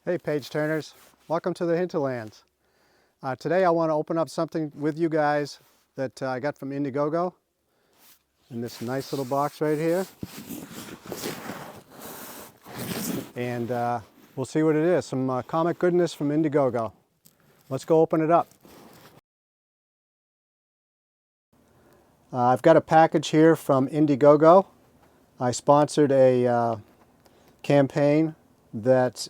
Hey page turners, welcome to the Hinterlands. Today I want to open up something with you guys that I got from Indiegogo in this nice little box right here. And we'll see what it is, some comic goodness from Indiegogo. Let's go open it up. I've got a package here from Indiegogo. I sponsored a campaign that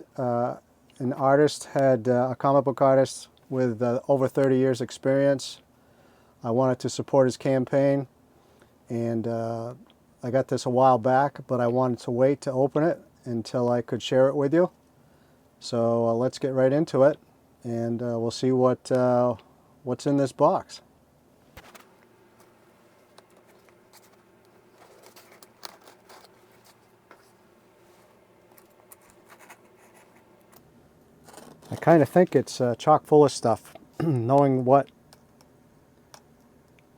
an artist had, a comic book artist with over 30 years experience. I wanted to support his campaign, and I got this a while back, but I wanted to wait to open it until I could share it with you. So let's get right into it, and we'll see what's in this box. I kind of think it's chock full of stuff, knowing what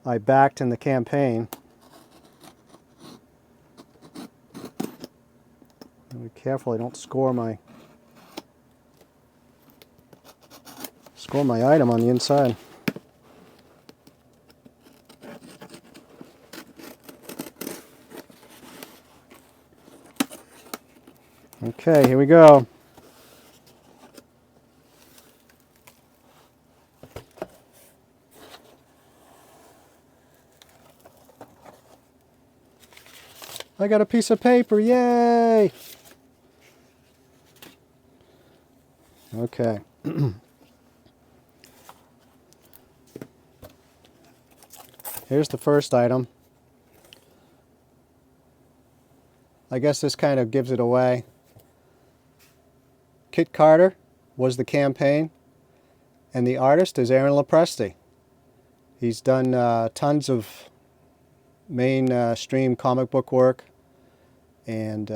I backed in the campaign. Be careful I don't score my item on the inside. Okay, here we go. I got a piece of paper, yay! Okay. Here's the first item. I guess this kind of gives it away. Kit Carter was the campaign, and the artist is Aaron Lopresti. He's done tons of mainstream comic book work, and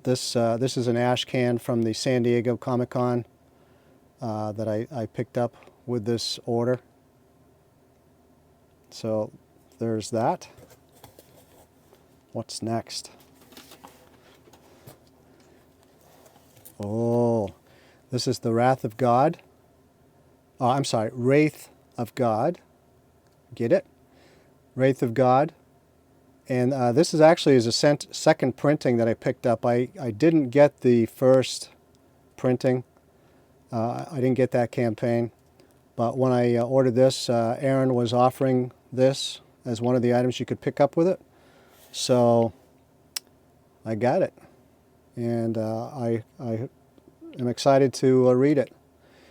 this is an ash can from the San Diego Comic-Con that I picked up with this order. So there's that. What's next? Oh, this is the Wrath of God. Oh, I'm sorry, Wraith of God. Get it? Wraith of God. And this is actually a second printing that I picked up. I didn't get the first printing. I didn't get that campaign. But when I ordered this, Aaron was offering this as one of the items you could pick up with it. So I got it. And I am excited to read it.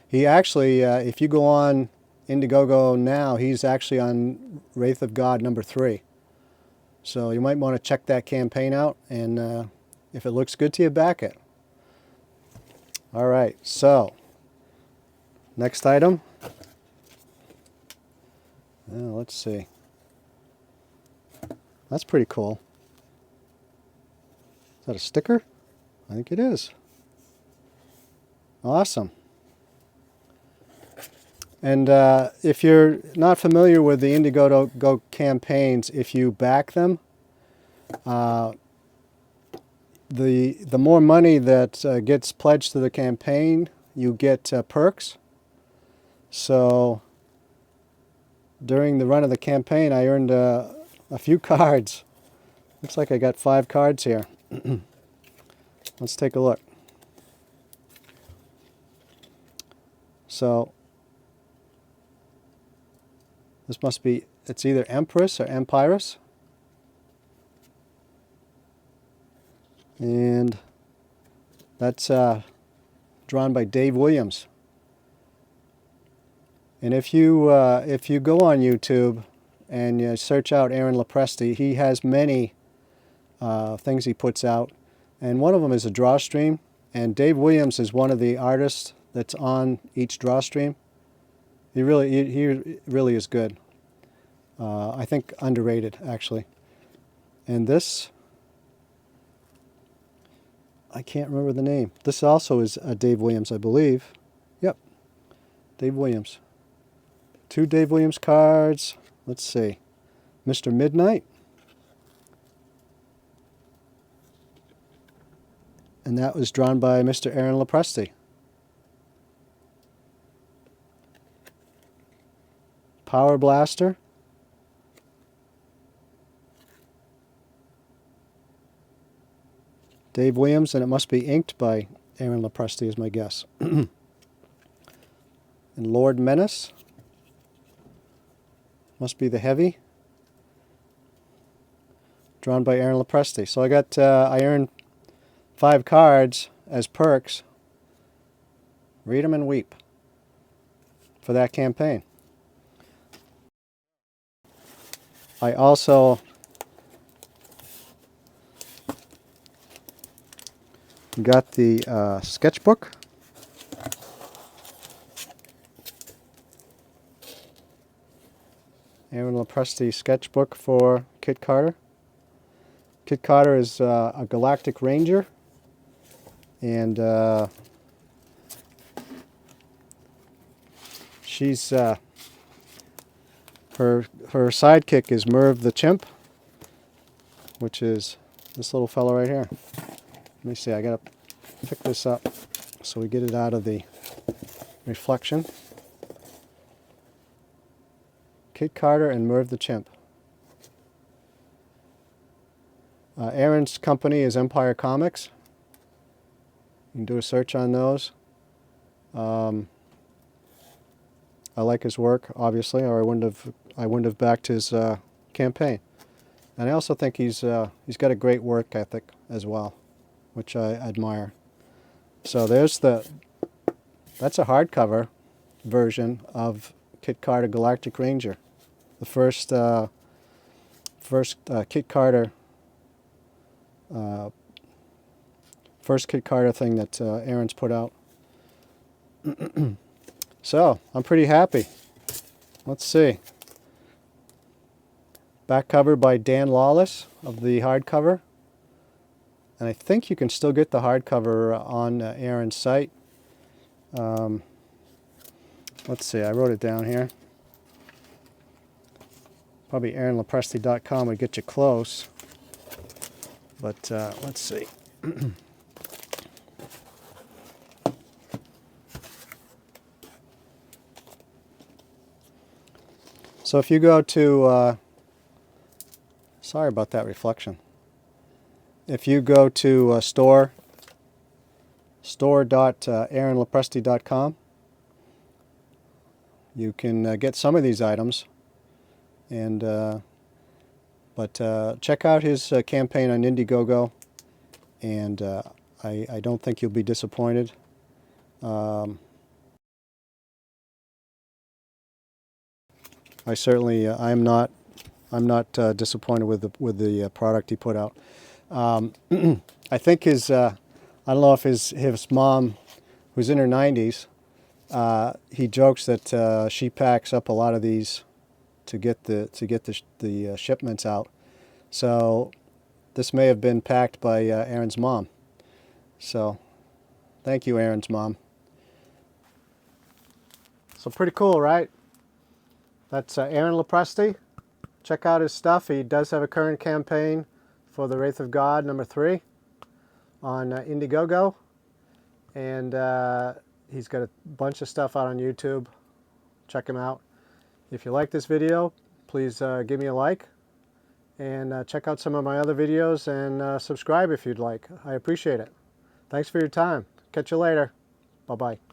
He actually, if you go on Indiegogo now, he's actually on Wraith of God #3. So you might want to check that campaign out, and if it looks good to you, back it. All right, so next item. Let's see. That's pretty cool. Is that a sticker? I think it is. Awesome. And if you're not familiar with the Indiegogo campaigns, if you back them, the more money that gets pledged to the campaign, you get perks. So during the run of the campaign, I earned a few cards. Looks like I got 5 cards here. Let's take a look. So this must be, it's either Empress or Empirus. And that's drawn by Dave Williams. And if you go on YouTube and you search out Aaron Lopresti, he has many things he puts out. And one of them is a draw stream. And Dave Williams is one of the artists that's on each draw stream. He really is good. I think underrated, actually. And this, I can't remember the name. This also is Dave Williams, I believe. Yep, Dave Williams. 2 Dave Williams cards. Let's see. Mr. Midnight. And that was drawn by Mr. Aaron Lopresti. Power Blaster. Dave Williams, and it must be inked by Aaron Lopresti is my guess. And Lord Menace. Must be the heavy. Drawn by Aaron Lopresti. So I earned 5 cards as perks. Read them and weep for that campaign. I also got the sketchbook. Aaron Lopresti sketchbook for Kit Carter. Kit Carter is a Galactic Ranger, and she's her sidekick is Merv the Chimp, which is this little fellow right here. Let me see, I gotta pick this up so we get it out of the reflection. Kit Carter and Merv the Chimp. Aaron's company is Empire Comics. You can do a search on those. I like his work, obviously, or I wouldn't have backed his campaign. And I also think he's got a great work ethic as well, which I admire. So that's a hardcover version of Kit Carter Galactic Ranger, the first Kit Carter thing that Aaron's put out. So I'm pretty happy. Let's see. Back cover by Dan Lawless of the hardcover. And I think you can still get the hardcover on Aaron's site. Let's see, I wrote it down here. Probably aaronlopresti.com would get you close. But let's see. So if you go to, sorry about that reflection. If you go to store.aaronlopresti.com, you can get some of these items, and but check out his campaign on Indiegogo, and I don't think you'll be disappointed. I certainly I'm not disappointed with the product he put out. I think his I don't know if his mom, who's in her 90s, he jokes that she packs up a lot of these to get the shipments out. So this may have been packed by Aaron's mom. So thank you, Aaron's mom. So pretty cool, right? That's Aaron Lopresti. Check out his stuff. He does have a current campaign for the Wraith of God #3 on Indiegogo. And he's got a bunch of stuff out on YouTube. Check him out. If you like this video, please give me a like. And check out some of my other videos and subscribe if you'd like. I appreciate it. Thanks for your time. Catch you later. Bye-bye.